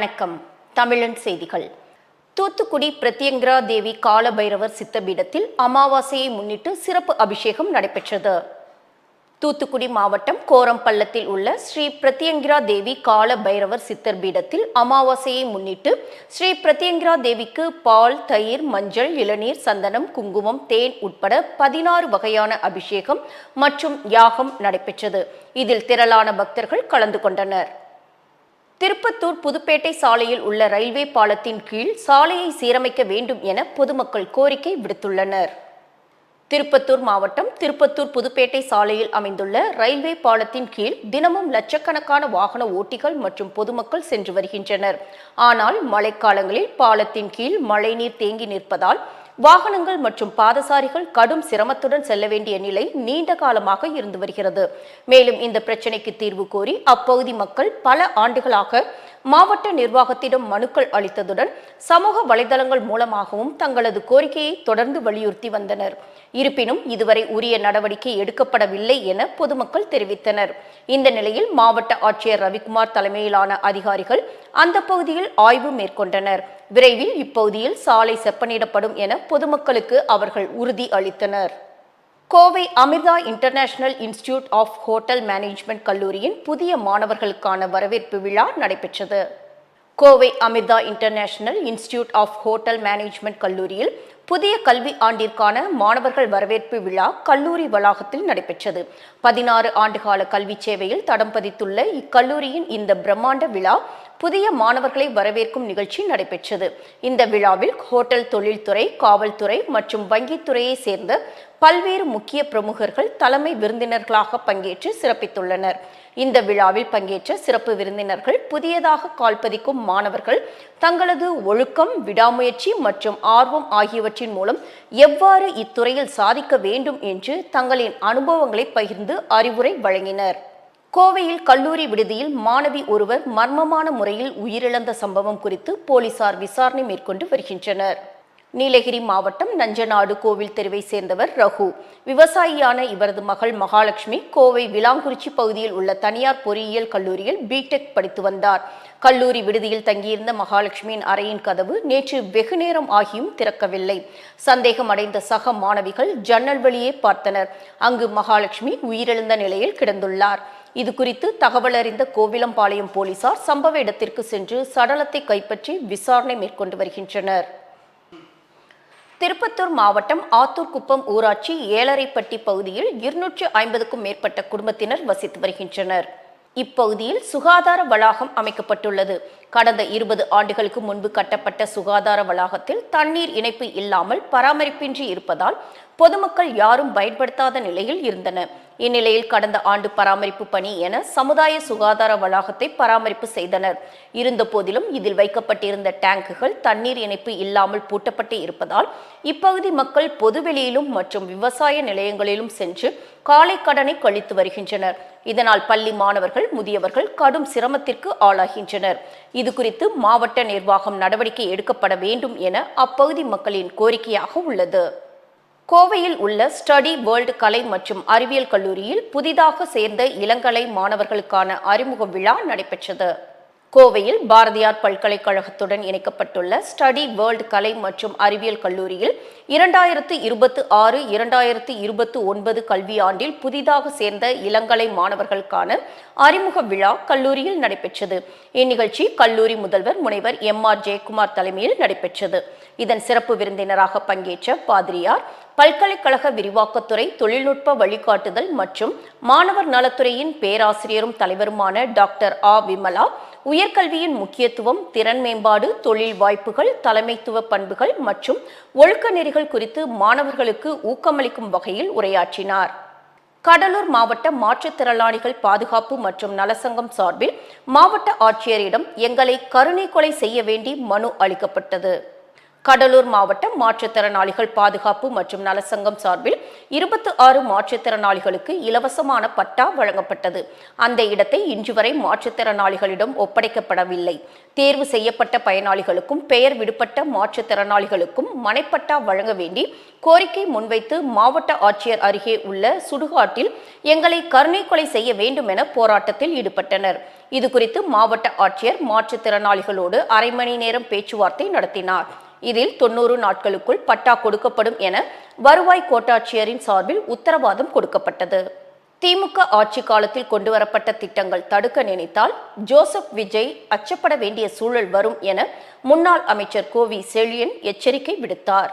வணக்கம். தமிழன் செய்திகள். தூத்துக்குடி பிரத்யங்கிரா தேவி கால பைரவர் சித்தபீடத்தில் அமாவாசையை முன்னிட்டு சிறப்பு அபிஷேகம் நடைபெற்றது. தூத்துக்குடி மாவட்டம் கோரம்பள்ளத்தில் உள்ள ஸ்ரீ பிரத்யங்கிரா தேவி கால பைரவர் சித்தர் பீடத்தில் அமாவாசையை முன்னிட்டு ஸ்ரீ பிரத்யங்கிரா தேவிக்கு பால், தயிர், மஞ்சள், இளநீர், சந்தனம், குங்குமம், தேன் உட்பட 16 வகையான அபிஷேகம் மற்றும் யாகம் நடைபெற்றது. இதில் திரளான பக்தர்கள் கலந்து கொண்டனர். திருப்பத்தூர் புதுப்பேட்டை சாலையில் உள்ள ரயில்வே பாலத்தின் கீழ் சாலையை சீரமைக்க வேண்டும் என பொதுமக்கள் கோரிக்கை விடுத்துள்ளனர். திருப்பத்தூர் மாவட்டம் திருப்பத்தூர் புதுப்பேட்டை சாலையில் அமைந்துள்ள ரயில்வே பாலத்தின் கீழ் தினமும் லட்சக்கணக்கான வாகன ஓட்டிகள் மற்றும் பொதுமக்கள் சென்று வருகின்றனர். ஆனால் மழைக்காலங்களில் பாலத்தின் கீழ் மழைநீர் தேங்கி நிற்பதால் வாகனங்கள் மற்றும் பாதசாரிகள் கடும் சிரமத்துடன் செல்ல வேண்டிய நிலை நீண்ட காலமாக இருந்து வருகிறது. மேலும் இந்த பிரச்சினைக்கு தீர்வு கோரி அப்பகுதி மக்கள் பல ஆண்டுகளாக மாவட்ட நிர்வாகத்திடம் மனுக்கள் அளித்ததுடன் சமூக வலைதளங்கள் மூலமாகவும் தங்களது கோரிக்கையை தொடர்ந்து வலியுறுத்தி வந்தனர். இருப்பினும் இதுவரை உரிய நடவடிக்கை எடுக்கப்படவில்லை என பொதுமக்கள் தெரிவித்தனர். இந்த நிலையில் மாவட்ட ஆட்சியர் ரவிக்குமார் தலைமையிலான அதிகாரிகள் அந்த பகுதியில் ஆய்வு மேற்கொண்டனர். விரைவில் இப்பகுதியில் சாலை செப்பனிடப்படும் என பொதுமக்களுக்கு அவர்கள் உறுதி அளித்தனர். Kovai Amrita international institute of hotel management கல்லூரியின் புதிய மாணவர்களுக்கான வரவேற்பு விழா நடைபெற்றது. Kovai Amrita international institute of hotel management கல்லூரியில் புதிய கல்வி ஆண்டிற்கான மாணவர்கள் வரவேற்பு விழா கல்லூரி வளாகத்தில் நடைபெற்றது. 16 ஆண்டுகால கல்வி சேவையில் தடம் பதித்துள்ள இக்கல்லூரியின் இந்த பிரம்மாண்ட விழா புதிய மாணவர்களை வரவேற்கும் நிகழ்ச்சி நடைபெற்றது. இந்த விழாவில் ஹோட்டல் தொழில்துறை, காவல்துறை மற்றும் வங்கித்துறையை சேர்ந்த பல்வேறு முக்கிய பிரமுகர்கள் தலைமை விருந்தினர்களாக பங்கேற்று சிறப்பித்துள்ளனர். இந்த விழாவில் பங்கேற்ற சிறப்பு விருந்தினர்கள் புதியதாக கால்பதிக்கும் மாணவர்கள் தங்களது ஒழுக்கம், விடாமுயற்சி மற்றும் ஆர்வம் ஆகியவற்றின் மூலம் எவ்வாறு இத்துறையில் சாதிக்க வேண்டும் என்று தங்களின் அனுபவங்களை பகிர்ந்து அறிவுரை வழங்கினர். கோவையில் கல்லூரி விடுதியில் மாணவி ஒருவர் மர்மமான முறையில் உயிரிழந்த சம்பவம் குறித்து போலீசார் விசாரணை மேற்கொண்டு வருகின்றனர். நீலகிரி மாவட்டம் நஞ்சநாடு கோவில் தெருவை சேர்ந்தவர் ரகு. விவசாயியான இவரது மகள் மகாலட்சுமி கோவை விளாங்குறிச்சி பகுதியில் உள்ள தனியார் பொறியியல் கல்லூரியில் பிடெக் படித்து வந்தார். கல்லூரி விடுதியில் தங்கியிருந்த மகாலட்சுமியின் அறையின் கதவு நேற்று வெகுநேரம் ஆகியும் திறக்கவில்லை. சந்தேகம் அடைந்த சக மாணவிகள் ஜன்னல் வழியே பார்த்தனர். அங்கு மகாலட்சுமி உயிரிழந்த நிலையில் கிடந்துள்ளார். இது குறித்து தகவல் அறிந்த கோவிலம்பாளையம் போலீசார் சம்பவ இடத்திற்கு சென்று சடலத்தை கைப்பற்றி விசாரணை மேற்கொண்டு வருகின்றனர். திருப்பத்தூர் மாவட்டம் ஆத்தூர்குப்பம் ஊராட்சி ஏலரைப்பட்டி பகுதியில் 250க்கும் மேற்பட்ட குடும்பத்தினர் வசித்து வருகின்றனர். இப்பகுதியில் சுகாதார வளாகம் அமைக்கப்பட்டுள்ளது. கடந்த 20 ஆண்டுகளுக்கு முன்பு கட்டப்பட்ட சுகாதார வளாகத்தில் தண்ணீர் இணைப்பு இல்லாமல் பராமரிப்பின்றி இருப்பதால் பொதுமக்கள் யாரும் பயன்படுத்தாத நிலையில் இருந்தன. இந்நிலையில் கடந்த ஆண்டு பராமரிப்பு பணி என சமுதாய சுகாதார வளாகத்தை பராமரிப்பு செய்தனர். இருந்த போதிலும் இதில் வைக்கப்பட்டிருந்த டேங்குகள் தண்ணீர் இணைப்பு இல்லாமல் பூட்டப்பட்டு இருப்பதால் இப்பகுதி மக்கள் பொதுவெளியிலும் மற்றும் விவசாய நிலையங்களிலும் சென்று காலை கடனை கழித்து வருகின்றனர். இதனால் பள்ளி மாணவர்கள், முதியவர்கள் கடும் சிரமத்திற்கு ஆளாகின்றனர். இது குறித்து மாவட்ட நிர்வாகம் நடவடிக்கை எடுக்கப்பட வேண்டும் என அப்பகுதி மக்களின் கோரிக்கையாக உள்ளது. கோவையில் உள்ள ஸ்டடி வேர்ல்டு கலை மற்றும் அறிவியல் கல்லூரியில் புதிதாக சேர்ந்த இளங்கலை மாணவர்களுக்கான அறிமுக விழா நடைபெற்றது. கோவையில் பாரதியார் பல்கலைக்கழகத்துடன் இணைக்கப்பட்டுள்ள ஸ்டடி வேர்ல்டு கலை மற்றும் அறிவியல் கல்லூரியில் 2026-2029 கல்வியாண்டில் புதிதாக சேர்ந்த இளங்கலை மாணவர்களுக்கான அறிமுக விழா கல்லூரியில் நடைபெற்றது. இந்நிகழ்ச்சி கல்லூரி முதல்வர் முனைவர் MR ஜெயக்குமார் தலைமையில் நடைபெற்றது. இதன் சிறப்பு விருந்தினராக பங்கேற்ற பாதிரியார், பல்கலைக்கழக விரிவாக்கத்துறை, தொழில்நுட்ப வழிகாட்டுதல் மற்றும் மாணவர் நலத்துறையின் பேராசிரியரும் தலைவருமான டாக்டர் விமலா உயர்கல்வியின் முக்கியத்துவம், திறன் மேம்பாடு, தொழில் வாய்ப்புகள், தலைமைத்துவ பண்புகள் மற்றும் ஒழுக்க நெறிகள் குறித்து மாணவர்களுக்கு ஊக்கமளிக்கும் வகையில் உரையாற்றினார். கடலூர் மாவட்ட மாற்றுத்திறனாளிகள் பாதுகாப்பு மற்றும் நலசங்கம் சார்பில் மாவட்ட ஆட்சியரிடம் எங்களை கருணை கொலை செய்ய வேண்டி மனு அளிக்கப்பட்டது. கடலூர் மாவட்ட மாற்றுத்திறனாளிகள் பாதுகாப்பு மற்றும் நலசங்கம் சார்பில் 26 மாற்றுத்திறனாளிகளுக்கு இலவசமான பட்டா வழங்கப்பட்டது. அந்த இடத்தை இன்று வரை மாற்றுத்திறனாளிகளிடம் ஒப்படைக்கப்படவில்லை. தேர்வு செய்யப்பட்ட பயனாளிகளுக்கும் பெயர் விடுபட்ட மாற்றுத்திறனாளிகளுக்கும் மனைப்பட்டா வழங்க வேண்டி கோரிக்கை முன்வைத்து மாவட்ட ஆட்சியர் அருகே உள்ள சுடுகாட்டில் எங்களை கருணை கொலை செய்ய வேண்டும் என போராட்டத்தில் ஈடுபட்டனர். இதுகுறித்து மாவட்ட ஆட்சியர் மாற்றுத்திறனாளிகளோடு அரை மணி நேரம் பேச்சுவார்த்தை நடத்தினார். இதில் 90 நாட்களுக்குள் பட்டா கொடுக்கப்படும் என வருவாய் கோட்டாட்சியரின் சார்பில் உத்தரவாதம் கொடுக்கப்பட்டது. திமுக ஆட்சி காலத்தில் கொண்டுவரப்பட்ட திட்டங்கள் தடுக்க நினைத்தால் ஜோசப் விஜய் அச்சப்பட வேண்டிய சூழல் வரும் என முன்னாள் அமைச்சர் கோவி செழியன் எச்சரிக்கை விடுத்தார்.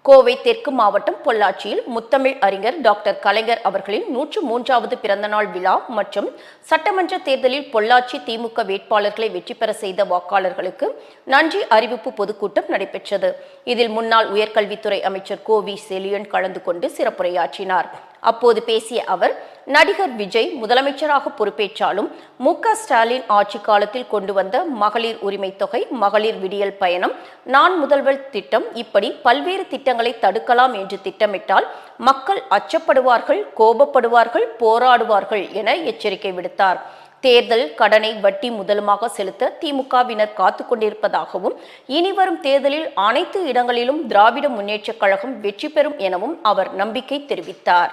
கோவை தெற்கு மாவட்டம் பொள்ளாச்சியில் முத்தமிழ் அறிஞர் டாக்டர் கலைஞர் அவர்களின் 103வது பிறந்தநாள் விழா மற்றும் சட்டமன்ற தேர்தலில் பொள்ளாச்சி திமுக வேட்பாளர்களை வெற்றி பெற செய்த வாக்காளர்களுக்கு நன்றி அறிவிப்பு பொதுக்கூட்டம் நடைபெற்றது. இதில் முன்னாள் உயர்கல்வித்துறை அமைச்சர் கோவி செழியன் கலந்து கொண்டு சிறப்புரையாற்றினார். அப்போது பேசிய அவர், நடிகர் விஜய் முதலமைச்சராக பொறுப்பேற்றாலும் மு.க.ஸ்டாலின் ஆட்சி காலத்தில் கொண்டு வந்த மகளிர் உரிமை தொகை, மகளிர் விடியல் பயணம், நான் முதல்வர் திட்டம் இப்படி பல்வேறு திட்டங்களை தடுக்கலாம் என்று திட்டமிட்டால் மக்கள் அச்சப்படுவார்கள், கோபப்படுவார்கள், போராடுவார்கள் என எச்சரிக்கை விடுத்தார். தேர்தல் கடனை வட்டி முதலுமாக செலுத்த திமுகவினர் காத்துக் கொண்டிருப்பதாகவும், இனிவரும் தேர்தலில் அனைத்து இடங்களிலும் திராவிட முன்னேற்றக் கழகம் வெற்றி பெறும் எனவும் அவர் நம்பிக்கை தெரிவித்தார்.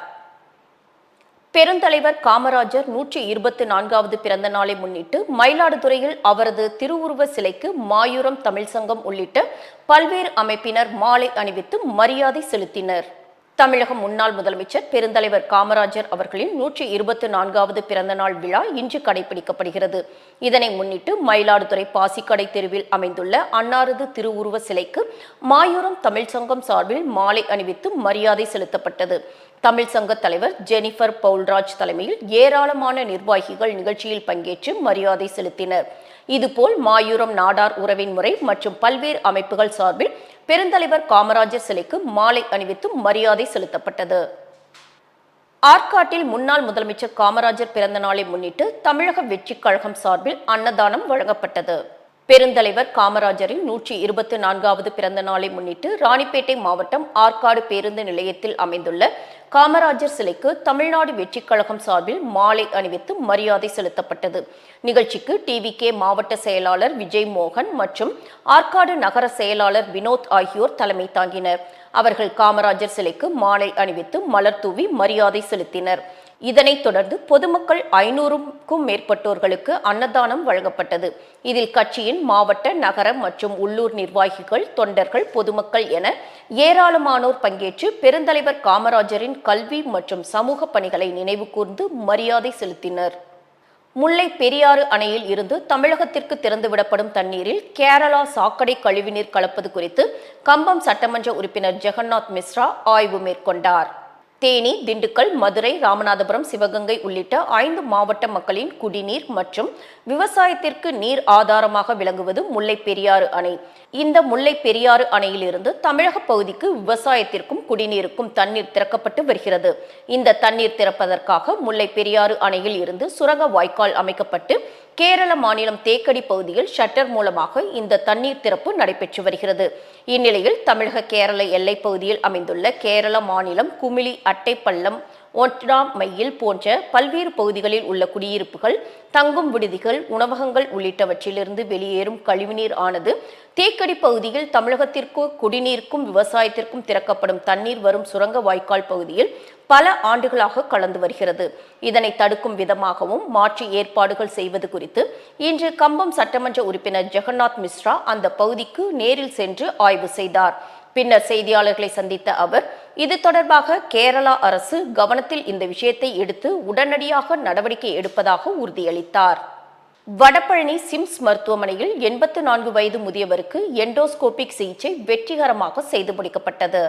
பெருந்தலைவர் காமராஜர் 124வது பிறந்த நாளை முன்னிட்டு மயிலாடுதுறையில் அவரது திருவுருவ சிலைக்கு மாயூரம் தமிழ் சங்கம் உள்ளிட்ட பல்வேறு அமைப்பினர் மாலை அணிவித்து மரியாதை செலுத்தினர். தமிழக முன்னாள் முதலமைச்சர் பெருந்தலைவர் காமராஜர் அவர்களின் 124வது பிறந்தநாள் விழா இன்று கடைபிடிக்கப்படுகிறது. இதனை முன்னிட்டு மயிலாடுதுறை பாசிக்கடை தெருவில் அமைந்துள்ள அன்னாரது திருவுருவ சிலைக்கு மாயூரம் தமிழ் சங்கம் சார்பில் மாலை அணிவித்து மரியாதை செலுத்தப்பட்டது. தமிழ் சங்க தலைவர் ஜெனிஃபர் பவுல்ராஜ் தலைமையில் ஏராளமான நிர்வாகிகள் நிகழ்ச்சியில் பங்கேற்று மரியாதை செலுத்தினர். இதுபோல் மாயூரம் நாடார் உறவின் முறை மற்றும் பல்வேறு அமைப்புகள் சார்பில் பெருந்தலைவர் காமராஜர் சிலைக்கு மாலை அணிவித்து மரியாதை செலுத்தப்பட்டது. ஆற்காட்டில் முன்னாள் முதலமைச்சர் காமராஜர் பிறந்த நாளை முன்னிட்டு தமிழக வெற்றிக் கழகம் சார்பில் அன்னதானம் வழங்கப்பட்டது. பெருந்தலைவர் காமராஜரின் 124வது பிறந்த நாளை முன்னிட்டு ராணிப்பேட்டை மாவட்டம் ஆற்காடு பேருந்து நிலையத்தில் அமைந்துள்ள காமராஜர் சிலைக்கு தமிழ்நாடு வெற்றிக் கழகம் சார்பில் மாலை அணிவித்து மரியாதை செலுத்தப்பட்டது. நிகழ்ச்சிக்கு டிவிகே மாவட்ட செயலாளர் விஜய் மோகன் மற்றும் ஆற்காடு நகர செயலாளர் வினோத் ஆகியோர் தலைமை தாங்கினர். அவர்கள் காமராஜர் சிலைக்கு மாலை அணிவித்து மலர் தூவி மரியாதை செலுத்தினர். இதனைத் தொடர்ந்து பொதுமக்கள் 500க்கும் மேற்பட்டோர்களுக்கு அன்னதானம் வழங்கப்பட்டது. இதில் கட்சியின் மாவட்ட, நகர மற்றும் உள்ளூர் நிர்வாகிகள், தொண்டர்கள், பொதுமக்கள் என ஏராளமானோர் பங்கேற்று பெருந்தலைவர் காமராஜரின் கல்வி மற்றும் சமூக பணிகளை நினைவு கூர்ந்து மரியாதை செலுத்தினர். முல்லை பெரியாறு அணையில் இருந்து தமிழகத்திற்கு திறந்துவிடப்படும் தண்ணீரில் கேரளா சாக்கடை கழிவுநீர் கலப்பது குறித்து கம்பம் சட்டமன்ற உறுப்பினர் ஜெகநாத் மிஸ்ரா ஆய்வு மேற்கொண்டார். தேனி, திண்டுக்கல், மதுரை, ராமநாதபுரம், சிவகங்கை உள்ளிட்ட 5 மாவட்ட மக்களின் குடிநீர் மற்றும் விவசாயத்திற்கு நீர் ஆதாரமாக விளங்குவது முல்லை பெரியாறு அணை. இந்த முல்லை பெரியாறு அணையிலிருந்து தமிழக பகுதிக்கு விவசாயத்திற்கும் குடிநீருக்கும் தண்ணீர் திறக்கப்பட்டு வருகிறது. இந்த தண்ணீர் திறப்பதற்காக முல்லை பெரியாறு அணையில் இருந்து சுரங்க வாய்க்கால் அமைக்கப்பட்டு கேரள மாநிலம் தேக்கடி பகுதியில் ஷட்டர் மூலமாக இந்த தண்ணீர் திறப்பு நடைபெற்று வருகிறது. இந்நிலையில் தமிழக கேரள எல்லைப் பகுதியில் அமைந்துள்ள கேரள மாநிலம் குமிளி, அட்டைப்பள்ளம், ஒன்றாம் மையில் போன்ற பல்வேறு பகுதிகளில் உள்ள குடியிருப்புகள், தங்கும் விடுதிகள், உணவகங்கள் உள்ளிட்டவற்றிலிருந்து வெளியேறும் கழிவுநீர் ஆனது தேக்கடி பகுதியில் தமிழகத்திற்கு குடிநீருக்கும் விவசாயத்திற்கும் திறக்கப்படும் தண்ணீர் வரும் சுரங்க வாய்க்கால் பகுதியில் பல ஆண்டுகளாக கலந்து வருகிறது. இதனை தடுக்கும் விதமாகவும் மாற்று ஏற்பாடுகள் செய்வது குறித்து இன்று கம்பம் சட்டமன்ற உறுப்பினர் ஜெகநாத் மிஸ்ரா அந்த பகுதிக்கு நேரில் சென்று ஆய்வு செய்தார். பின்னர் செய்தியாளர்களை சந்தித்த அவர், இது தொடர்பாக கேரளா அரசு கவனத்தில் இந்த விஷயத்தை எடுத்து உடனடியாக நடவடிக்கை எடுப்பதாக உறுதியளித்தார். வடபழனி சிம்ஸ் மருத்துவமனையில் 84 வயது முதியவருக்கு எண்டோஸ்கோபிக் சிகிச்சை வெற்றிகரமாக செய்து முடிக்கப்பட்டது.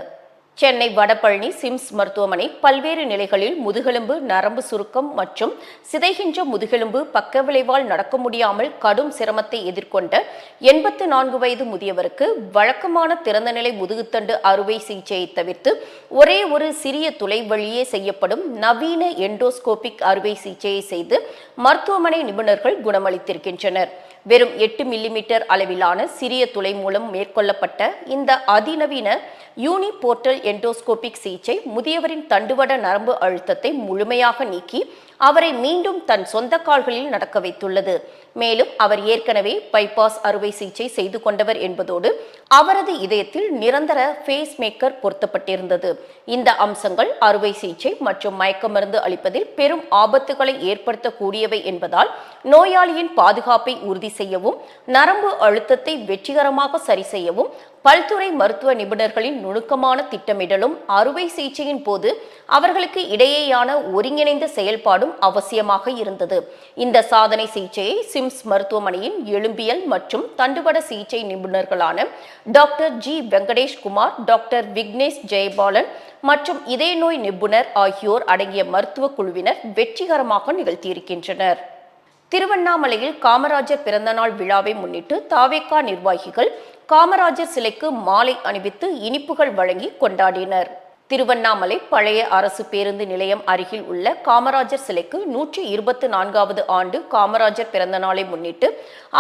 சென்னை வடபழனி சிம்ஸ் மருத்துவமனை பல்வேறு நிலைகளில் முதுகெலும்பு, நரம்பு சுருக்கம் மற்றும் சிதைகின்ற முதுகெலும்பு பக்கவிளைவால் நடக்க முடியாமல் கடும் சிரமத்தை எதிர்கொண்ட 84 வயது முதியவருக்கு வழக்கமான திறந்தநிலை முதுகுத்தண்டு அறுவை சிகிச்சையை தவிர்த்து ஒரே ஒரு சிறிய துளை வழியே செய்யப்படும் நவீன எண்டோஸ்கோபிக் அறுவை சிகிச்சையை செய்து மருத்துவமனை நிபுணர்கள் குணமளித்திருக்கின்றனர். வெறும் 8 மில்லிமீட்டர் அளவிலான சிறிய துளை மூலம் மேற்கொள்ளப்பட்ட இந்த அதிநவீன யூனிபோர்ட்டல் எண்டோஸ்கோபிக் சிகிச்சை முதியவரின் தண்டுவட நரம்பு அழுத்தத்தை முழுமையாக நீக்கி அவரை மீண்டும் தன் சொந்த கால்களில் நடக்க வைத்துள்ளது. மேலும் அவர் ஏற்கனவே பைபாஸ் அறுவை சிகிச்சை செய்து கொண்டவர் என்பதோடு அவரது இதயத்தில் நிரந்தர பேஸ் மேக்கர் பொருத்தப்பட்டிருந்தது. இந்த அம்சங்கள் அறுவை சிகிச்சை மற்றும் மயக்க மருந்து அளிப்பதில் பெரும் ஆபத்துகளை ஏற்படுத்தக்கூடியவை என்பதால் நோயாளியின் பாதுகாப்பை உறுதி செய்யவும் நரம்பு அழுத்தத்தை வெற்றிகரமாக சரி செய்யவும் பல்துறை மருத்துவ நிபுணர்களின் நுணுக்கமான திட்டமிடலும் அறுவை சிகிச்சையின் போது அவர்களுக்கு இடையேயான ஒருங்கிணைந்த செயல்பாடும் அவசியமாக இருந்தது. இந்த சாதனை சிகிச்சையை சிம்ஸ் மருத்துவமனையின் எலும்பியல் மற்றும் தண்டுவட சிகிச்சை நிபுணர்களான doctor G Venkatesh Kumar, doctor Vignesh Jayabalan மற்றும் இதய நோய் நிபுணர் ஆகியோர் அடங்கிய மருத்துவ குழுவினர் வெற்றிகரமாக நிகழ்த்தியிருக்கின்றனர். திருவண்ணாமலையில் காமராஜர் பிறந்தநாள் விழாவை முன்னிட்டு தாவேகா நிர்வாகிகள் காமராஜர் சிலைக்கு மாலை அணிவித்து இனிப்புகள் வழங்கி கொண்டாடினர். திருவண்ணாமலை பழைய அரசு பேருந்து நிலையம் அருகில் உள்ள காமராஜர் சிலைக்கு 124வது ஆண்டு காமராஜர் பிறந்த நாளை முன்னிட்டு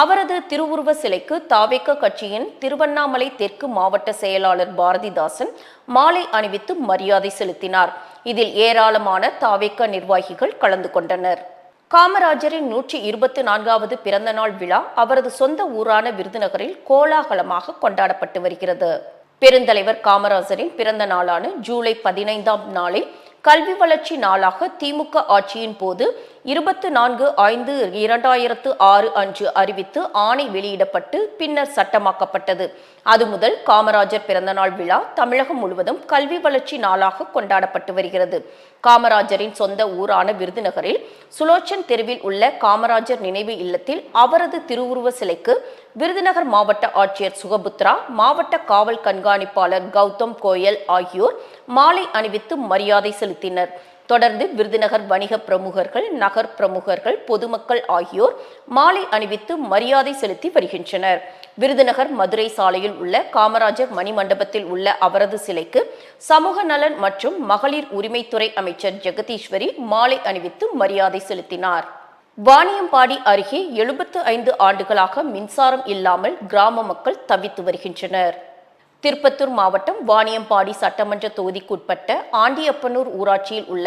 அவரது திருவுருவ சிலைக்கு தாவேகா கட்சியின் திருவண்ணாமலை தெற்கு மாவட்ட செயலாளர் பாரதிதாசன் மாலை அணிவித்து மரியாதை செலுத்தினார். இதில் ஏராளமான தாவேகா நிர்வாகிகள் கலந்து கொண்டனர். காமராஜரின் 124வது பிறந்த நாள் விழா அவரது சொந்த ஊரான விருதுநகரில் கோலாகலமாக கொண்டாடப்பட்டு வருகிறது. பெருந்தலைவர் காமராஜரின் பிறந்த நாளான ஜூலை 15ஆம் நாளை கல்வி வளர்ச்சி நாளாக திமுக ஆட்சியின் போது 24/5/2006 அன்று அறிவித்து ஆணை வெளியிடப்பட்டு பின்னர் சட்டமாக்கப்பட்டது. அது முதல் காமராஜர் பிறந்தநாள் விழா தமிழகம் முழுவதும் கல்வி வளர்ச்சி நாளாக கொண்டாடப்பட்டு வருகிறது. காமராஜரின் சொந்த ஊரான விருதுநகரில் சுலோச்சன் தெருவில் உள்ள காமராஜர் நினைவு இல்லத்தில் அவரது திருவுருவ சிலைக்கு விருதுநகர் மாவட்ட ஆட்சியர் சுகபுத்ரா, மாவட்ட காவல் கண்காணிப்பாளர் கௌதம் கோயல் ஆகியோர் மாலை அணிவித்து மரியாதை செலுத்தினர். தொடர்ந்து விருதுநகர் வணிக பிரமுகர்கள், நகர் பிரமுகர்கள், பொதுமக்கள் ஆகியோர் மாலை அணிவித்து மரியாதை செலுத்தி வருகின்றனர். விருதுநகர் மதுரை சாலையில் உள்ள காமராஜர் மணிமண்டபத்தில் உள்ள அவரது சிலைக்கு சமூக நலன் மற்றும் மகளிர் உரிமைத்துறை அமைச்சர் ஜெகதீஸ்வரி மாலை அணிவித்து மரியாதை செலுத்தினார். வாணியம்பாடி அருகே 75 ஆண்டுகளாக மின்சாரம் இல்லாமல் கிராம மக்கள் தவித்து வருகின்றனர். திருப்பத்தூர் மாவட்டம் வாணியம்பாடி சட்டமன்ற தொகுதிக்குட்பட்ட ஆண்டியப்பனூர் ஊராட்சியில் உள்ள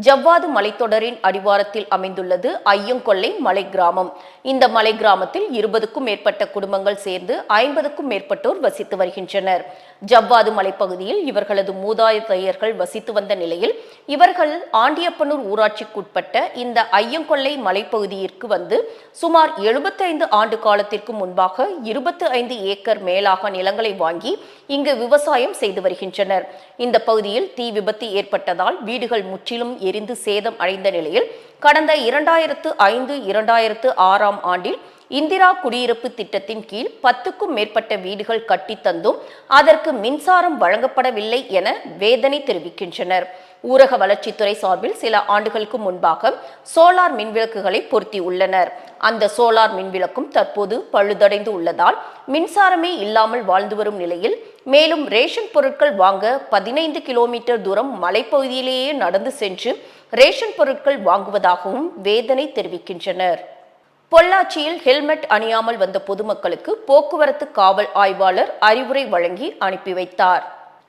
ஜவ்வாது மலைத்தொடரின் அடிவாரத்தில் அமைந்துள்ளது ஐயங்கொல்லை மலை கிராமம். இந்த மலை கிராமத்தில் 20க்கும் மேற்பட்ட குடும்பங்கள் சேர்ந்து 50க்கும் மேற்பட்டோர் வசித்து வருகின்றனர். ஜவ்வாது மலைப்பகுதியில் இவர்களது மூதாதையர்கள் வசித்து வந்த நிலையில் இவர்கள் ஆண்டியப்பனூர் ஊராட்சிக்குட்பட்ட இந்த ஐயங்கொல்லை மலைப்பகுதியிற்கு வந்து சுமார் 75 ஆண்டு காலத்திற்கு முன்பாக 25 ஏக்கர் மேலாக நிலங்களை வாங்கி இங்கு விவசாயம் செய்து வருகின்றனர். இந்த பகுதியில் தீ விபத்து ஏற்பட்டதால் வீடுகள் முற்றிலும் எரிந்து சேதம் அடைந்த நிலையில் கடந்த 2005-2006ஆம் ஆண்டில் இந்திரா குடியிருப்பு திட்டத்தின் கீழ் 10க்கும் மேற்பட்ட வீடுகள் கட்டித்தந்தும் அதற்கு மின்சாரம் வழங்கப்படவில்லை என வேதனை தெரிவிக்கின்றனர். ஊரக வளர்ச்சித்துறை சார்பில் சில ஆண்டுகளுக்கு முன்பாக சோலார் மின்விளக்குகளை பொருத்தி உள்ளனர். அந்த சோலார் மின்விளக்கும் தற்போது பழுதடைந்து உள்ளதால் மின்சாரமே இல்லாமல் வாழ்ந்து வரும் நிலையில் மேலும் ரேஷன் பொருட்கள் வாங்க 15 கிலோமீட்டர் தூரம் மலைப்பகுதியிலேயே நடந்து சென்று ரேஷன் பொருட்கள் வாங்குவதாகவும் வேதனை தெரிவிக்கின்றனர். பொள்ளாச்சியில் ஹெல்மெட் அணியாமல் வந்த பொதுமக்களுக்கு போக்குவரத்து காவல் ஆய்வாளர் அறிவுரை வழங்கி அனுப்பி வைத்தார்.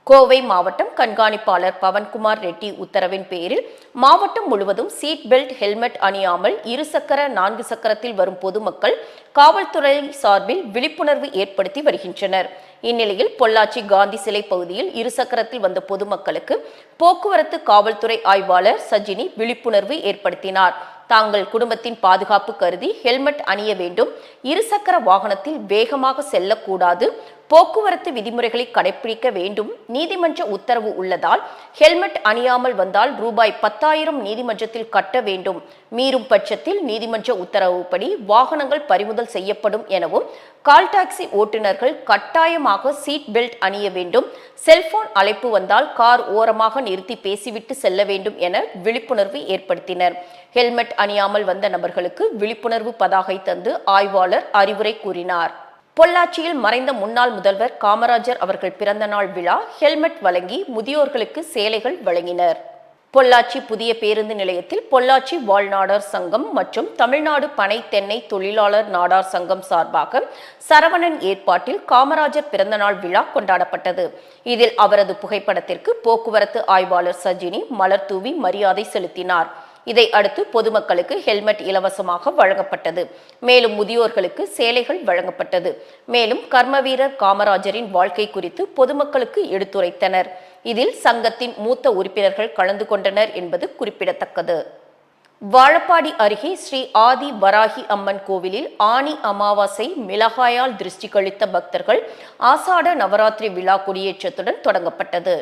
கோவை மாவட்டம் கண்காணிப்பாளர் பவன்குமார் ரெட்டி உத்தரவின் பேரில் மாவட்டம் முழுவதும் சீட் பெல்ட், ஹெல்மெட் அணியாமல் 2 சக்கர 4 சக்கரத்தில் வரும் பொதுமக்கள் காவல்துறை சார்பில் விழிப்புணர்வு ஏற்படுத்தி வருகின்றனர். இந்நிலையில் பொள்ளாச்சி காந்தி சிலை பகுதியில் 2 சக்கரத்தில் வந்த பொதுமக்களுக்கு போக்குவரத்து காவல்துறை ஆய்வாளர் சஜினி விழிப்புணர்வு ஏற்படுத்தினார். தாங்கள் குடும்பத்தின் பாதுகாப்பு கருதி ஹெல்மெட் அணிய வேண்டும், 2 சக்கர வாகனத்தில் வேகமாக செல்லக்கூடாது, போக்குவரத்து விதிமுறைகளை கடைபிடிக்க வேண்டும், நீதிமன்ற உத்தரவு உள்ளதால் ஹெல்மெட் அணியாமல் வந்தால் ரூபாய் 10,000 நீதிமன்றத்தில் கட்ட வேண்டும், மீறும் பட்சத்தில் நீதிமன்ற உத்தரவுப்படி வாகனங்கள் பறிமுதல் செய்யப்படும் எனவும், கால் டாக்ஸி ஓட்டுநர்கள் கட்டாயமாக சீட் பெல்ட் அணிய வேண்டும், செல்போன் அழைப்பு வந்தால் கார் ஓரமாக நிறுத்தி பேசிவிட்டு செல்ல வேண்டும் என விழிப்புணர்வு ஏற்படுத்தினர். ஹெல்மெட் அணியாமல் வந்த நபர்களுக்கு விழிப்புணர்வு பதாகை தந்து ஆய்வாளர் அறிவுரை கூறினார். பொள்ளாச்சியில் மறைந்த முன்னாள் முதல்வர் காமராஜர் அவர்கள் பிறந்த நாள் விழா ஹெல்மெட் வழங்கி முதியோர்களுக்கு சேலைகள் வழங்கினர். பொள்ளாச்சி புதிய பேருந்து நிலையத்தில் பொள்ளாச்சி வாழ்நாடார் சங்கம் மற்றும் தமிழ்நாடு பனை தென்னை தொழிலாளர் நாடார் சங்கம் சார்பாக சரவணன் ஏற்பாட்டில் காமராஜர் பிறந்தநாள் விழா கொண்டாடப்பட்டது. இதில் அவரது புகைப்படத்திற்கு போக்குவரத்து ஆய்வாளர் சஜினி மலர் தூவி மரியாதை செலுத்தினார். இதை அடுத்து பொதுமக்களுக்கு ஹெல்மெட் இலவசமாக வழங்கப்பட்டது. மேலும் முதியோர்களுக்கு சேலைகள் வழங்கப்பட்டது. மேலும் கர்மவீரர் காமராஜரின் வாழ்க்கை குறித்து பொதுமக்களுக்கு எடுத்துரைத்தனர். இதில் சங்கத்தின் மூத்த உறுப்பினர்கள் கலந்து கொண்டனர் என்பது குறிப்பிடத்தக்கது. வாழப்பாடி அருகே ஸ்ரீ ஆதி வராகி அம்மன் கோவிலில் ஆனி அமாவாசை மிளகாயால் திருஷ்டி கழித்த பக்தர்கள் ஆசாட நவராத்திரி விழா கொடியேற்றத்துடன் தொடங்கப்பட்டது.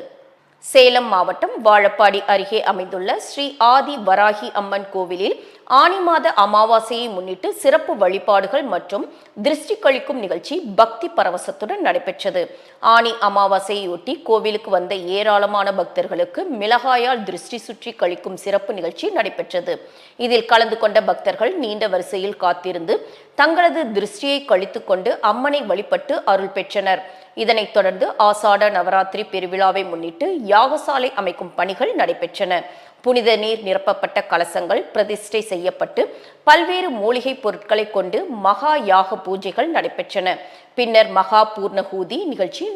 சேலம் மாவட்டம் வாழப்பாடி அருகே அமைந்துள்ள ஸ்ரீ ஆதி வராகி அம்மன் கோவிலில் ஆனி மாத அமாவாசையை முன்னிட்டு சிறப்பு வழிபாடுகள் மற்றும் திருஷ்டி கழிக்கும் நிகழ்ச்சி பக்தி பரவசத்துடன் நடைபெற்றது. ஆனி அமாவாசையொட்டி கோவிலுக்கு வந்த ஏராளமான பக்தர்களுக்கு மிளகாயால் திருஷ்டி சுற்றி கழிக்கும் சிறப்பு நிகழ்ச்சி நடைபெற்றது. இதில் கலந்து கொண்ட பக்தர்கள் நீண்ட வரிசையில் காத்திருந்து தங்களது திருஷ்டியை கழித்துக் கொண்டு அம்மனை வழிபட்டு அருள் பெற்றனர். இதனைத் தொடர்ந்து ஆசாட நவராத்திரி பெருவிழாவை முன்னிட்டு யாகசாலை அமைக்கும் பணிகள் நடைபெற்றன. புனித நீர் நிரப்பப்பட்ட கலசங்கள் பிரதிஷ்டை செய்யப்பட்டு பல்வேறு மூலிகை பொருட்களை கொண்டு மகா யாக பூஜைகள் நடைபெற்றன. பின்னர் மகா பூர்ணஹூதி நிகழ்ச்சி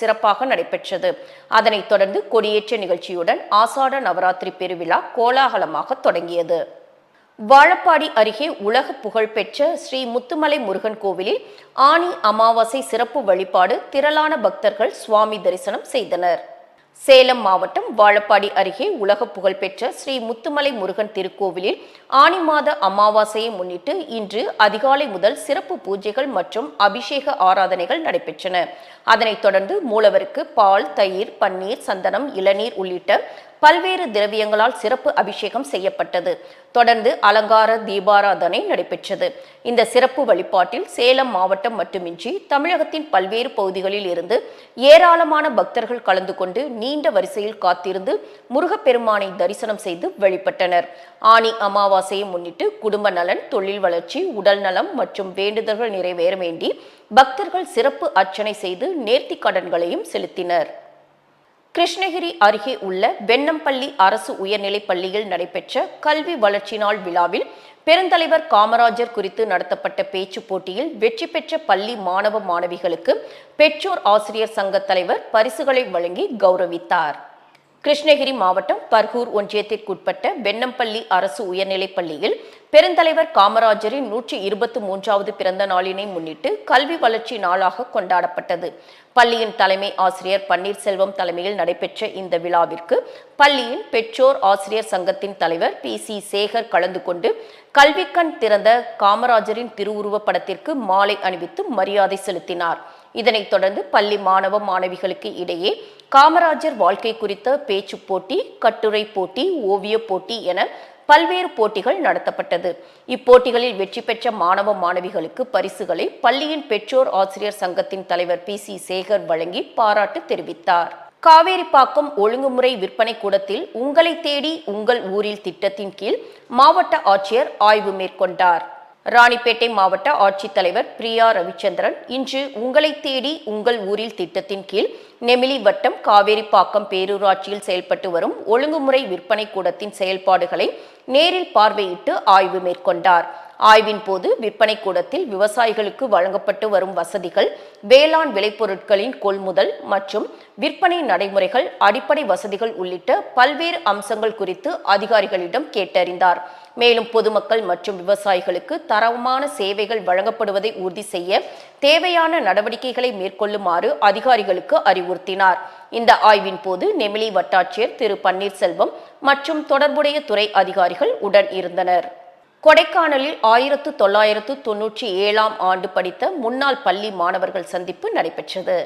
சிறப்பாக நடைபெற்றது. அதனைத் தொடர்ந்து கொடியேற்ற நிகழ்ச்சியுடன் ஆசாட நவராத்திரி பெருவிழா கோலாகலமாக தொடங்கியது. வாழப்பாடி அருகே உலக புகழ்பெற்ற ஸ்ரீ முத்துமலை முருகன் கோவிலில் ஆனி அமாவாசை சிறப்பு வழிபாடு திரளான பக்தர்கள் சுவாமி தரிசனம் செய்தனர். சேலம் மாவட்டம் வாழப்பாடி அருகே உலக புகழ்பெற்ற ஸ்ரீ முத்துமலை முருகன் திருக்கோவிலில் ஆனி மாத அமாவாசையை முன்னிட்டு இன்று அதிகாலை முதல் சிறப்பு பூஜைகள் மற்றும் அபிஷேக ஆராதனைகள் நடைபெற்றன. அதனைத் தொடர்ந்து மூலவருக்கு பால், தயிர், பன்னீர், சந்தனம், இளநீர் உள்ளிட்ட பல்வேறு திரவியங்களால் சிறப்பு அபிஷேகம் செய்யப்பட்டது. தொடர்ந்து அலங்கார தீபாராதனை நடைபெற்றது. இந்த சிறப்பு வழிபாட்டில் சேலம் மாவட்டம் மட்டுமின்றி தமிழகத்தின் பல்வேறு பகுதிகளில் இருந்து ஏராளமான பக்தர்கள் கலந்து கொண்டு நீண்ட வரிசையில் காத்திருந்து முருகப்பெருமானை தரிசனம் செய்து வழிபட்டனர். ஆனி அமாவாசையை முன்னிட்டு குடும்ப நலன், தொழில் வளர்ச்சி, உடல் நலம் மற்றும் வேண்டுதல்கள் நிறைவேற வேண்டி பக்தர்கள் சிறப்பு அர்ச்சனை செய்து நேர்த்தி கடன்களையும் செலுத்தினர். கிருஷ்ணகிரி அருகே உள்ள வெண்ணம்பள்ளி அரசு உயர்நிலைப் பள்ளியில் நடைபெற்ற கல்வி வளர்ச்சி நாள் விழாவில் பெருந்தலைவர் காமராஜர் குறித்து நடத்தப்பட்ட பேச்சு போட்டியில் வெற்றி பெற்ற பள்ளி மாணவ மாணவிகளுக்கு பெற்றோர் ஆசிரியர் சங்க தலைவர் பரிசுகளை வழங்கி கௌரவித்தார். கிருஷ்ணகிரி மாவட்டம் பர்கூர் ஒன்றியத்திற்குட்பட்ட வெண்ணம்பள்ளி அரசு உயர்நிலைப் பள்ளியில் பெருந்தலைவர் காமராஜரின் 123வது பிறந்த நாளினை முன்னிட்டு கல்வி வளர்ச்சி நாளாக கொண்டாடப்பட்டது. பள்ளியின் தலைமை ஆசிரியர் பன்னீர்செல்வம் தலைமையில் நடைபெற்ற இந்த விழாவிற்கு பள்ளியின் பெற்றோர் ஆசிரியர் சங்கத்தின் தலைவர் PC சேகர் கலந்து கொண்டு கல்விக்கண் திறந்த காமராஜரின் திருவுருவப் படத்திற்கு மாலை அணிவித்து மரியாதை செலுத்தினார். இதனைத் தொடர்ந்து பள்ளி மாணவ மாணவிகளுக்கு இடையே காமராஜர் வாழ்க்கை குறித்த பேச்சு போட்டி, கட்டுரை போட்டி, ஓவிய போட்டி என பல்வேறு போட்டிகள் நடத்தப்பட்டது. இப்போட்டிகளில் வெற்றி பெற்ற மாணவ மாணவிகளுக்கு பரிசுகளை பள்ளியின் பெற்றோர் ஆசிரியர் சங்கத்தின் தலைவர் PC சேகர் வழங்கி பாராட்டு தெரிவித்தார். காவேரிப்பாக்கம் ஒழுங்குமுறை விற்பனை கூடத்தில் உங்களை தேடி உங்கள் ஊரில் திட்டத்தின் கீழ் மாவட்ட ஆட்சியர் ஆய்வு மேற்கொண்டார். ராணிப்பேட்டை மாவட்ட ஆட்சித்தலைவர் பிரியா ரவிச்சந்திரன் இன்று உங்களை தேடி உங்கள் ஊரில் திட்டத்தின் கீழ் நெமிலி வட்டம் காவேரிப்பாக்கம் பேரூராட்சியில் செயல்பட்டு வரும் ஒழுங்குமுறை விற்பனை கூடத்தின் செயல்பாடுகளை நேரில் பார்வையிட்டு ஆய்வு மேற்கொண்டார். ஆய்வின் போது விற்பனை கூடத்தில் விவசாயிகளுக்கு வழங்கப்பட்டு வரும் வசதிகள், வேளாண் விளைபொருட்களின் கொள்முதல் மற்றும் விற்பனை நடைமுறைகள், அடிப்படை வசதிகள் உள்ளிட்ட பல்வேறு அம்சங்கள் குறித்து அதிகாரிகளிடம் கேட்டறிந்தார். மேலும் பொதுமக்கள் மற்றும் விவசாயிகளுக்கு தரமான சேவைகள் வழங்கப்படுவதை உறுதி செய்ய தேவையான நடவடிக்கைகளை மேற்கொள்ளுமாறு அதிகாரிகளுக்கு அறிவுறுத்தினார். இந்த ஆய்வின் போது நெமிலி வட்டாட்சியர் திரு பன்னீர்செல்வம் மற்றும் தொடர்புடைய துறை அதிகாரிகள் உடன் இருந்தனர். கொடைக்கானலில் 1997ஆம் ஆண்டு படித்த முன்னாள் பள்ளி மாணவர்கள் சந்திப்பு நடைபெற்றது.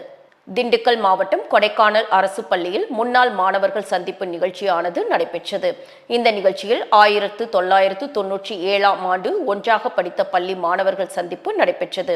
திண்டுக்கல் மாவட்டம் கொடைக்கானல் அரசு பள்ளியில் முன்னாள் மாணவர்கள் சந்திப்பு நிகழ்ச்சியானது நடைபெற்றது. இந்த நிகழ்ச்சியில் 1997ஆம் ஆண்டு ஒன்றாக படித்த பள்ளி மாணவர்கள் சந்திப்பு நடைபெற்றது.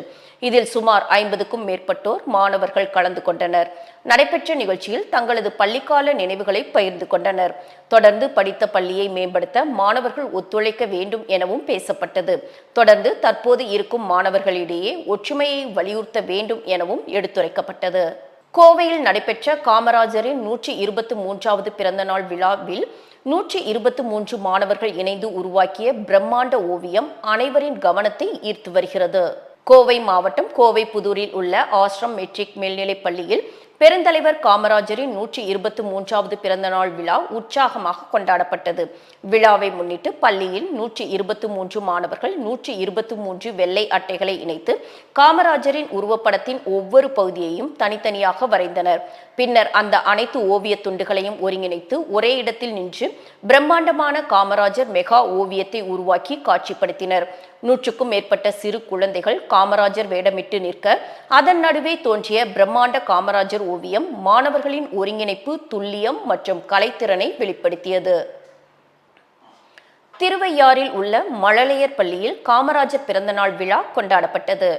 இதில் சுமார் 50க்கும் மேற்பட்டோர் மாணவர்கள் கலந்து கொண்டனர். நடைபெற்ற நிகழ்ச்சியில் தங்களது பள்ளிக்கால நினைவுகளை பகிர்ந்து கொண்டனர். தொடர்ந்து படித்த பள்ளியை மேம்படுத்த மாணவர்கள் ஒத்துழைக்க வேண்டும் எனவும் பேசப்பட்டது. தொடர்ந்து தற்போது இருக்கும் மாணவர்களிடையே ஒற்றுமையை வலியுறுத்த வேண்டும் எனவும் எடுத்துரைக்கப்பட்டது. கோவையில் நடைபெற்ற காமராஜரின் 123வது பிறந்த நாள் விழாவில் 123 மாணவர்கள் இணைந்து உருவாக்கிய பிரம்மாண்ட ஓவியம் அனைவரின் கவனத்தை ஈர்த்து வருகிறது. கோவை மாவட்டம் கோவை புதூரில் உள்ள ஆசிரம் மெட்ரிக் மேல்நிலைப் பள்ளியில் பெருந்தலைவர் காமராஜரின் 123வது பிறந்தநாள் விழா உற்சாகமாக கொண்டாடப்பட்டது. விழாவை முன்னிட்டு பள்ளியில் 123 மாணவர்கள் 123 வெள்ளை அட்டைகளை இணைத்து காமராஜரின் உருவப்படத்தின் ஒவ்வொரு பகுதியையும் தனித்தனியாக வரைந்தனர். பின்னர் அந்த அனைத்து ஓவிய துண்டுகளையும் ஒருங்கிணைத்து ஒரே இடத்தில் நின்று பிரம்மாண்டமான காமராஜர் மெகா ஓவியத்தை உருவாக்கி காட்சிப்படுத்தினர். 100க்கும் மேற்பட்ட சிறு குழந்தைகள் காமராஜர் வேடமிட்டு நிற்க அதன் நடுவே தோன்றிய பிரம்மாண்ட காமராஜர் ஓவியம் மாணவர்களின் ஒருங்கிணைப்பு, துல்லியம் மற்றும் கலைத்திறனை வெளிப்படுத்தியது. திருவையாறில் உள்ள மழலையர் பள்ளியில் காமராஜர் பிறந்தநாள் விழா கொண்டாடப்பட்டது.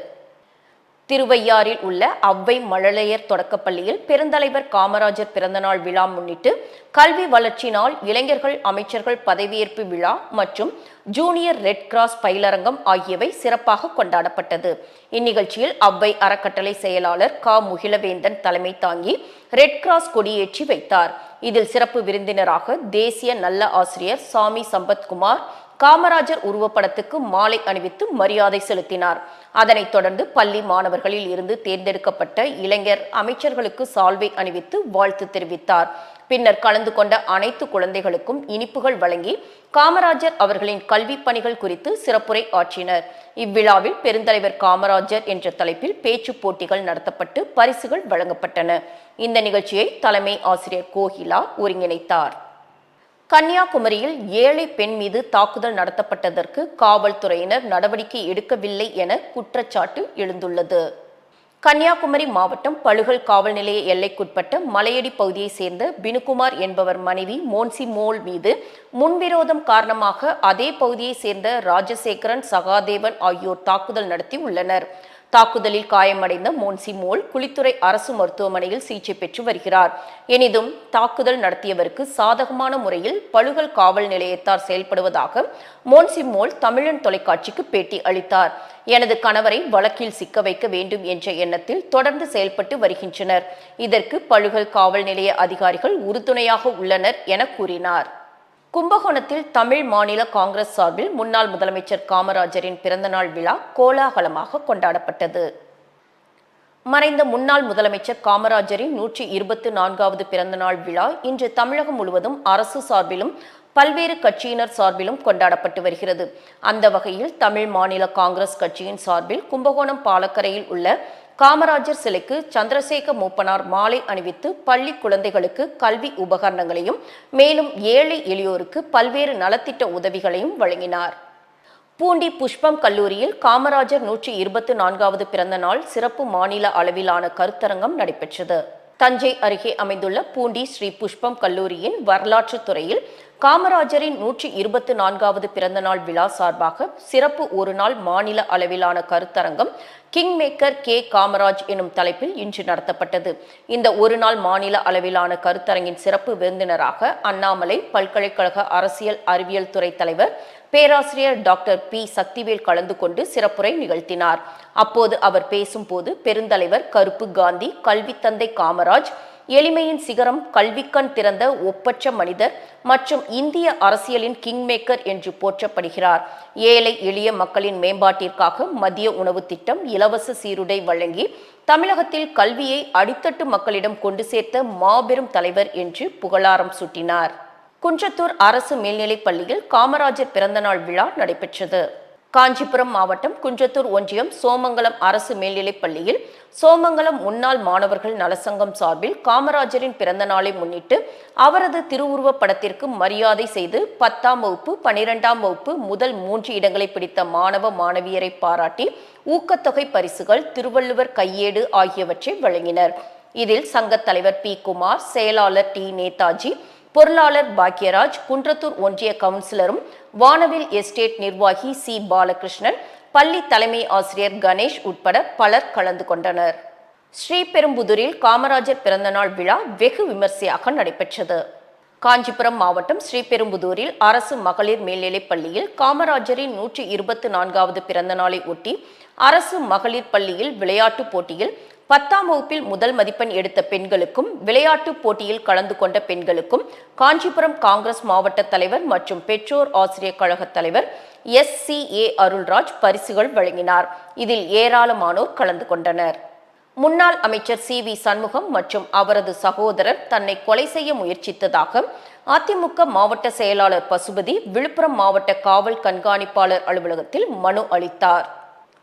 திருவையாறில் உள்ள அவ்வை மழலையர் தொடக்கப்பள்ளியில் பெருந்தலைவர் காமராஜர் பிறந்தநாள் விழா முன்னிட்டு கல்வி வளர்ச்சி நாள், இளைஞர்கள் அமைச்சர்கள் பதவியேற்பு விழா மற்றும் ஜூனியர் ரெட் கிராஸ் பயிலரங்கம் ஆகியவை சிறப்பாக கொண்டாடப்பட்டது. இந்நிகழ்ச்சியில் அவ்வை அறக்கட்டளை செயலாளர் க. முகிலவேந்தன் தலைமை தாங்கி ரெட் கிராஸ் கொடியேற்றி வைத்தார். இதில் சிறப்பு விருந்தினராக தேசிய நல்ல ஆசிரியர் சாமி சம்பத்குமார் காமராஜர் உருவப்படத்துக்கு மாலை அணிவித்து மரியாதை செலுத்தினார். அதனைத் தொடர்ந்து பள்ளி மாணவர்களில் இருந்து தேர்ந்தெடுக்கப்பட்ட இளைஞர் அமைச்சர்களுக்கு சால்வை அணிவித்து வாழ்த்து தெரிவித்தார். பின்னர் கலந்து கொண்ட அனைத்து குழந்தைகளுக்கும் இனிப்புகள் வழங்கி காமராஜர் அவர்களின் கல்வி பணிகள் குறித்து சிறப்புரை ஆற்றினர். இவ்விழாவில் பெருந்தலைவர் காமராஜர் என்ற தலைப்பில் பேச்சு போட்டிகள் நடத்தப்பட்டு பரிசுகள் வழங்கப்பட்டன. இந்த நிகழ்ச்சியை தலைமை ஆசிரியர் கோகிலா ஒருங்கிணைத்தார். கன்னியாகுமரியில் ஏழை பெண் மீது தாக்குதல் நடத்தப்பட்டதற்கு காவல்துறையினர் நடவடிக்கை எடுக்கவில்லை என குற்றச்சாட்டு எழுந்துள்ளது. கன்னியாகுமரி மாவட்டம் பழுகல் காவல் நிலைய எல்லைக்குட்பட்ட மலையடி பகுதியைச் சேர்ந்த பினுகுமார் என்பவர் மனைவி மோன்சி மோல் மீது முன்விரோதம் காரணமாக அதே பகுதியைச் சேர்ந்த ராஜசேகரன், சகாதேவன் ஆகியோர் தாக்குதல் நடத்தி உள்ளனர். தாக்குதலில் காயமடைந்த மோன்சி மோல் குளித்துறை அரசு மருத்துவமனையில் சிகிச்சை பெற்று வருகிறார். எனினும் தாக்குதல் நடத்தியவருக்கு சாதகமான முறையில் பழுகல் காவல் நிலையத்தார் செயல்படுவதாக மோன்சி மோல் தமிழன் தொலைக்காட்சிக்கு பேட்டி அளித்தார். எனது கணவரை வழக்கில் சிக்க வைக்க வேண்டும் என்ற எண்ணத்தில் தொடர்ந்து செயல்பட்டு வருகின்றனர். இதற்கு பழுகல் காவல் நிலைய அதிகாரிகள் உறுதுணையாக உள்ளனர் என கூறினார். கும்பகோணத்தில் தமிழ் மாநில காங்கிரஸ் சார்பில் முன்னாள் முதலமைச்சர் காமராஜரின் பிறந்தநாள் விழா கோலாகலமாக கொண்டாடப்பட்டது. மறைந்த முன்னாள் முதலமைச்சர் காமராஜரின் 124வது பிறந்தநாள் விழா இன்று தமிழகம் முழுவதும் அரசு சார்பிலும் பல்வேறு கட்சியினர் சார்பிலும் கொண்டாடப்பட்டு வருகிறது. அந்த வகையில் தமிழ் மாநில காங்கிரஸ் கட்சியின் சார்பில் கும்பகோணம் பாலக்கரையில் உள்ள காமராஜர் சிலைக்கு சந்திரசேகர் மூப்பனார் மாலை அணிவித்து பள்ளி குழந்தைகளுக்கு கல்வி உபகரணங்களையும் மேலும் ஏழை எளியோருக்கு பல்வேறு நலத்திட்ட உதவிகளையும் வழங்கினார். பூண்டி புஷ்பம் கல்லூரியில் காமராஜர் 124வது பிறந்த நாள் சிறப்பு மாநில அளவிலான கருத்தரங்கம் நடைபெற்றது. தஞ்சை அருகே அமைந்துள்ள பூண்டி ஸ்ரீ புஷ்பம் கல்லூரியின் வரலாற்று துறையில் காமராஜரின் 124வது பிறந்தநாள் விழா சார்பாக சிறப்பு ஒரு நாள் மாநில அளவிலான கருத்தரங்கம் கிங் மேக்கர் கே. காமராஜ் எனும் தலைப்பில் இன்று நடத்தப்பட்டது. இந்த ஒரு நாள் மாநில அளவிலான கருத்தரங்கின் சிறப்பு விருந்தினராக அண்ணாமலை பல்கலைக்கழக அரசியல் அறிவியல் துறை தலைவர் பேராசிரியர் டாக்டர் பி. சக்திவேல் கலந்து கொண்டு சிறப்புரை நிகழ்த்தினார். அப்போது அவர் பேசும்போது பெருந்தலைவர் கருப்பு காந்தி, கல்வி தந்தை காமராஜ் எளிமையின் சிகரம், கல்விக்கண் திறந்த ஒப்பற்ற மனிதர் மற்றும் இந்திய அரசியலின் கிங் மேக்கர் என்று போற்றப்படுகிறார். ஏழை எளிய மக்களின் மேம்பாட்டிற்காக மதிய உணவு திட்டம், இலவச சீருடை வழங்கி தமிழகத்தில் கல்வியை அடித்தட்டு மக்களிடம் கொண்டு சேர்த்த மாபெரும் தலைவர் என்று புகழாரம் சூட்டினார். குன்றத்தூர் அரசு மேல்நிலைப் பள்ளியில் காமராஜர் பிறந்தநாள் விழா நடைபெற்றது. காஞ்சிபுரம் மாவட்டம் குன்றத்தூர் ஒன்றியம் சோமங்கலம் அரசு மேல்நிலைப் பள்ளியில் சோமங்கலம் முன்னாள் மாணவர்கள் நலசங்கம் சார்பில் காமராஜரின் பிறந்த நாளை முன்னிட்டு அவரது திருவுருவப் படத்திற்கு மரியாதை செய்து 10ஆம் வகுப்பு 12ஆம் வகுப்பு முதல் 3 இடங்களை பிடித்த மாணவ மாணவியரை பாராட்டி ஊக்கத்தொகை பரிசுகள், திருவள்ளுவர் கையேடு ஆகியவற்றை வழங்கினர். இதில் சங்கத் தலைவர் பி. குமார், செயலாளர் டி. நேதாஜி, பொருளாளர் பாக்யராஜ், குன்றத்தூர் ஒன்றிய கவுன்சிலரும் வானவில் எஸ்டேட் நிர்வாகி சி. பாலகிருஷ்ணன், பள்ளி தலைமை ஆசிரியர் கணேஷ் உட்பட பலர் கலந்து கொண்டனர். ஸ்ரீபெரும்புதூரில் காமராஜர் பிறந்தநாள் விழா வெகு விமர்சையாக நடைபெற்றது. காஞ்சிபுரம் மாவட்டம் ஸ்ரீபெரும்புதூரில் அரசு மகளிர் மேல்நிலைப் பள்ளியில் காமராஜரின் 124வது பிறந்த நாளை ஒட்டி அரசு மகளிர் பள்ளியில் விளையாட்டுப் போட்டியில் 10ஆம் வகுப்பில் முதல் மதிப்பெண் எடுத்த பெண்களுக்கும் விளையாட்டு போட்டியில் கலந்து கொண்ட பெண்களுக்கும் காஞ்சிபுரம் காங்கிரஸ் மாவட்ட தலைவர் மற்றும் பெற்றோர் ஆசிரியர் கழக தலைவர் SCA அருள்ராஜ் பரிசுகள் வழங்கினார். இதில் ஏராளமானோர் கலந்து கொண்டனர். முன்னாள் அமைச்சர் CV சண்முகம் மற்றும் அவரது சகோதரர் தன்னை கொலை செய்ய முயற்சித்ததாக அதிமுக மாவட்ட செயலாளர் பசுபதி விழுப்புரம் மாவட்ட காவல் கண்காணிப்பாளர் அலுவலகத்தில் மனு அளித்தார்.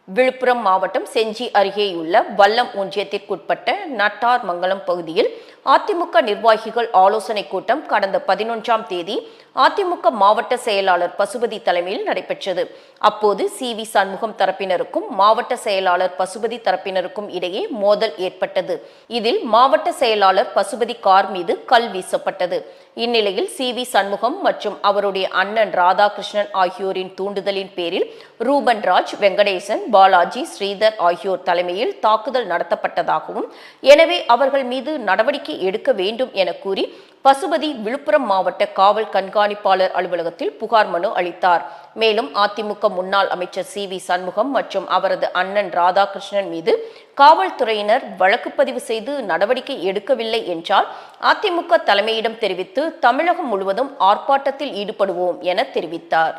விழுப்புரம் மாவட்டம் செஞ்சி அருகேயுள்ள வல்லம் ஒன்றியத்திற்குட்பட்ட நட்டார் மங்கலம் பகுதியில் அதிமுக நிர்வாகிகள் ஆலோசனை கூட்டம் கடந்த 11ஆம் தேதி அதிமுக மாவட்ட செயலாளர் பசுபதி தலைமையில் நடைபெற்றது. அப்போது CV சண்முகம் தரப்பினருக்கும் மாவட்ட செயலாளர் பசுபதி தரப்பினருக்கும் இடையே மோதல் ஏற்பட்டது. இதில் மாவட்ட செயலாளர் பசுபதி கார் மீது கல் வீசப்பட்டது. இந்நிலையில் CV சண்முகம் மற்றும் அவருடைய அண்ணன் ராதாகிருஷ்ணன் ஆகியோரின் தூண்டுதலின் பேரில் ரூபன் ராஜ், வெங்கடேசன், பாலாஜி, ஸ்ரீதர் ஆகியோர் தலைமையில் தாக்குதல் நடத்தப்பட்டதாகவும், எனவே அவர்கள் மீது நடவடிக்கை எடுக்க வேண்டும் என கூறி பசுபதி விழுப்புரம் மாவட்ட காவல் கண்காணிப்பாளர் அலுவலகத்தில் புகார் மனு அளித்தார். மேலும் அதிமுக முன்னாள் அமைச்சர் CV சண்முகம் மற்றும் அவரது அண்ணன் ராதாகிருஷ்ணன் மீது காவல்துறையினர் வழக்கு பதிவு செய்து நடவடிக்கை எடுக்கவில்லை என்றால் அதிமுக தலைமையிடம் தெரிவித்து தமிழகம் முழுவதும் ஆர்ப்பாட்டத்தில் ஈடுபடுவோம் என தெரிவித்தார்.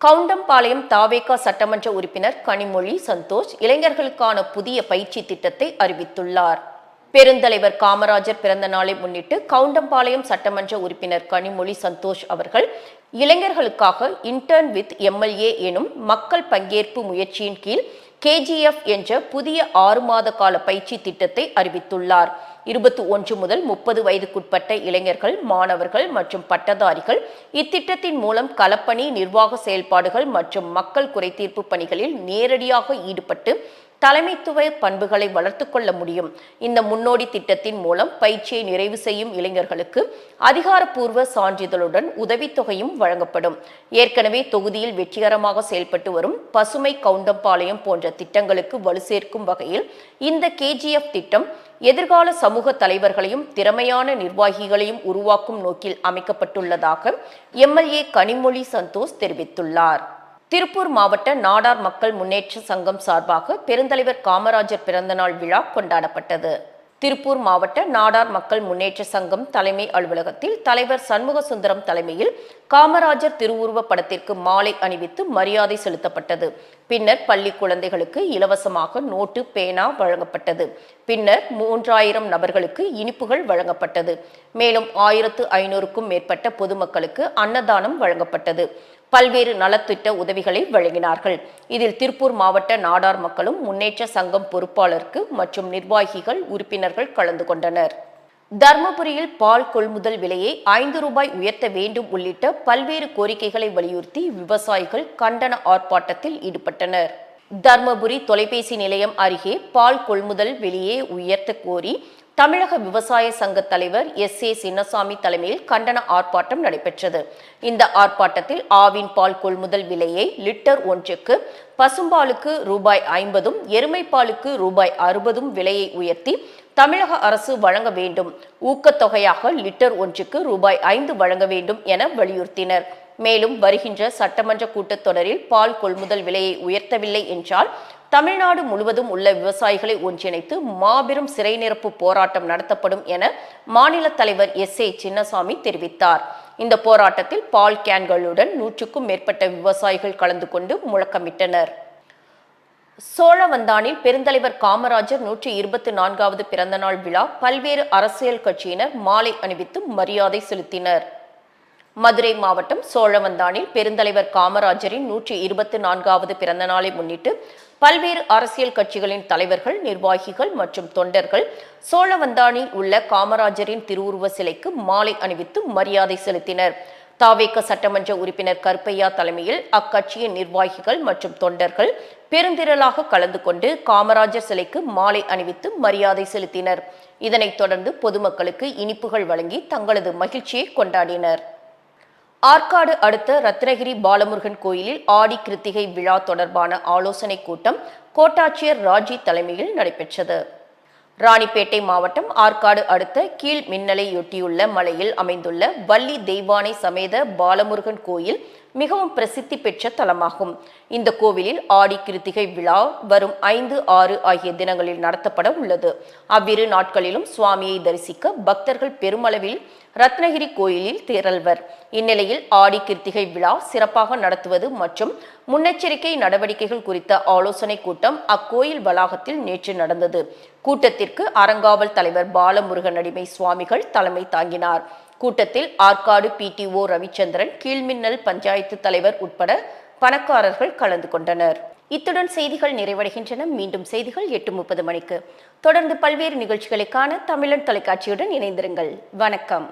கவுண்டம்பாளையம் தாவேகா சட்டமன்ற உறுப்பினர் கனிமொழி சந்தோஷ் இளைஞர்களுக்கான புதிய பயிற்சி திட்டத்தை அறிவித்துள்ளார். பெருந்தலைவர் காமராஜர் பிறந்த நாளை முன்னிட்டு கவுண்டம்பாளையம் சட்டமன்ற உறுப்பினர் கனிமொழி சந்தோஷ் அவர்கள் இளைஞர்களுக்காக இன்டர்ன் வித் MLA எனும் மக்கள் பங்கேற்பு முயற்சியின் கீழ் KGF என்ற புதிய 6 மாத கால பயிற்சி திட்டத்தை அறிவித்துள்ளார். 21 முதல் 30 வயதுக்குட்பட்ட இளைஞர்கள், மாணவர்கள் மற்றும் பட்டதாரிகள் இத்திட்டத்தின் மூலம் களப்பணி, நிர்வாக செயல்பாடுகள் மற்றும் மக்கள் குறைதீர்ப்பு பணிகளில் நேரடியாக ஈடுபட்டு தலைமைத்துவ பண்புகளை வளர்த்து கொள்ள முடியும். இந்த முன்னோடி திட்டத்தின் மூலம் பயிற்சியை நிறைவு செய்யும் இளைஞர்களுக்கு அதிகாரப்பூர்வ சான்றிதழுடன் உதவித்தொகையும் வழங்கப்படும். ஏற்கனவே தொகுதியில் வெற்றிகரமாக செயல்பட்டு வரும் பசுமை கவுண்டம்பாளையம் போன்ற திட்டங்களுக்கு வலு சேர்க்கும் வகையில் இந்த KGF திட்டம் எதிர்கால சமூக தலைவர்களையும் திறமையான நிர்வாகிகளையும் உருவாக்கும் நோக்கில் அமைக்கப்பட்டுள்ளதாக MLA கனிமொழி சந்தோஷ் தெரிவித்துள்ளார். திருப்பூர் மாவட்ட நாடார் மக்கள் முன்னேற்ற சங்கம் சார்பாக பெருந்தலைவர் காமராஜர் பிறந்தநாள் விழா கொண்டாடப்பட்டது. திருப்பூர் மாவட்ட நாடார் மக்கள் முன்னேற்ற சங்கம் தலைமை அலுவலகத்தில் தலைவர் சண்முக சுந்தரம் தலைமையில் காமராஜர் திருவுருவ படத்திற்கு மாலை அணிவித்து மரியாதை செலுத்தப்பட்டது. பின்னர் பள்ளி குழந்தைகளுக்கு இலவசமாக நோட்டு, பேனா வழங்கப்பட்டது. பின்னர் 3000 நபர்களுக்கு இனிப்புகள் வழங்கப்பட்டது. மேலும் 1500க்கும் மேற்பட்ட பொதுமக்களுக்கு அன்னதானம் வழங்கப்பட்டது. பல்வேறு நலத்திட்ட உதவிகளை வழங்கினார்கள். இதில் திருப்பூர் மாவட்ட நாடார் மக்களும் முன்னேற்ற சங்கம் பொறுப்பாளருக்கு மற்றும் நிர்வாகிகள், உறுப்பினர்கள் கலந்து கொண்டனர். தர்மபுரியில் பால் கொள்முதல் விலையை 5 ரூபாய் உயர்த்த வேண்டும் உள்ளிட்ட பல்வேறு கோரிக்கைகளை வலியுறுத்தி விவசாயிகள் கண்டன ஆர்ப்பாட்டத்தில் ஈடுபட்டனர். தர்மபுரி தொலைபேசி நிலையம் அருகே பால் கொள்முதல் விலையை உயர்த்த கோரி தமிழக விவசாய சங்க தலைவர் SA சின்னசாமி தலைமையில் கண்டன ஆர்ப்பாட்டம் நடைபெற்றது. இந்த ஆர்ப்பாட்டத்தில் ஆவின் பால் கொள்முதல் விலையை லிட்டர் ஒன்றுக்கு பசும்பாலுக்கு ரூபாய் 50, எருமைப்பாலுக்கு ரூபாய் 60 விலையை உயர்த்தி தமிழக அரசு வழங்க வேண்டும், ஊக்கத்தொகையாக லிட்டர் ஒன்றுக்கு ரூபாய் 5 வழங்க வேண்டும் என வலியுறுத்தினர். மேலும் வருகின்ற சட்டமன்ற கூட்டத்தொடரில் பால் கொள்முதல் விலையை உயர்த்தவில்லை என்றால் தமிழ்நாடு முழுவதும் உள்ள விவசாயிகளை ஒன்றிணைத்து மாபெரும் சிறை நிரப்பு போராட்டம் நடத்தப்படும் என மாநில தலைவர் SA சின்னசாமி தெரிவித்தார். இந்த போராட்டத்தில் பால் கேன்களுடன் 100க்கும் மேற்பட்ட விவசாயிகள் கலந்து கொண்டு முழக்கமிட்டனர். சோழவந்தானில் பெருந்தலைவர் காமராஜர் 124வது பிறந்தநாள் விழா பல்வேறு அரசியல் கட்சியினர் மாலை அணிவித்து மரியாதை செலுத்தினர். மதுரை மாவட்டம் சோழவந்தானில் பெருந்தலைவர் காமராஜரின் 124வது பிறந்த நாளை முன்னிட்டு பல்வேறு அரசியல் கட்சிகளின் தலைவர்கள், நிர்வாகிகள் மற்றும் தொண்டர்கள் சோழவந்தானில் உள்ள காமராஜரின் திருவுருவ சிலைக்கு மாலை அணிவித்து மரியாதை செலுத்தினர். தாவேக சட்டமன்ற உறுப்பினர் கருப்பையா தலைமையில் அக்கட்சியின் நிர்வாகிகள் மற்றும் தொண்டர்கள் பெருந்திரளாக கலந்து கொண்டு காமராஜர் சிலைக்கு மாலை அணிவித்து மரியாதை செலுத்தினர். இதனைத் தொடர்ந்து பொதுமக்களுக்கு இனிப்புகள் வழங்கி தங்களது மகிழ்ச்சியை கொண்டாடினர். ஆற்காடு அடுத்த ரத்னகிரி பாலமுருகன் கோயிலில் ஆடி கிருத்திகை விழா தொடர்பான ஆலோசனை கூட்டம் கோட்டாட்சியர் ராஜி தலைமையில் நடைபெற்றது. ராணிப்பேட்டை மாவட்டம் ஆற்காடு அடுத்த கீழ் மின்னலையொட்டியுள்ள மலையில் அமைந்துள்ள வள்ளி தெய்வானை சமேத பாலமுருகன் கோயில் மிகவும் பிரசித்தி பெற்ற தலமாகும். இந்த கோவிலில் ஆடி கிருத்திகை விழா வரும் 5, 6 ஆகிய தினங்களில் நடத்தப்பட உள்ளது. அவ்விரு நாட்களிலும் சுவாமியை தரிசிக்க பக்தர்கள் பெருமளவில் ரத்னகிரி கோயிலில் திரள்வர். இந்நிலையில் ஆடி கிருத்திகை விழா சிறப்பாக நடத்துவது மற்றும் முன்னெச்சரிக்கை நடவடிக்கைகள் குறித்த ஆலோசனை கூட்டம் அக்கோயில் வளாகத்தில் நேற்று நடந்தது. கூட்டத்திற்கு அறங்காவல் தலைவர் பாலமுருகன் அடிமை சுவாமிகள் தலைமை தாங்கினார். கூட்டத்தில் ஆற்காடு PTO ரவிச்சந்திரன், கீழ்மின்னல் பஞ்சாயத்து தலைவர் உட்பட பணக்காரர்கள் கலந்து கொண்டனர். இத்துடன் செய்திகள் நிறைவடைகின்றன. மீண்டும் செய்திகள் 8:30 மணிக்கு. தொடர்ந்து பல்வேறு நிகழ்ச்சிகளை காண தமிழன் தொலைக்காட்சியுடன் இணைந்திருங்கள். வணக்கம்.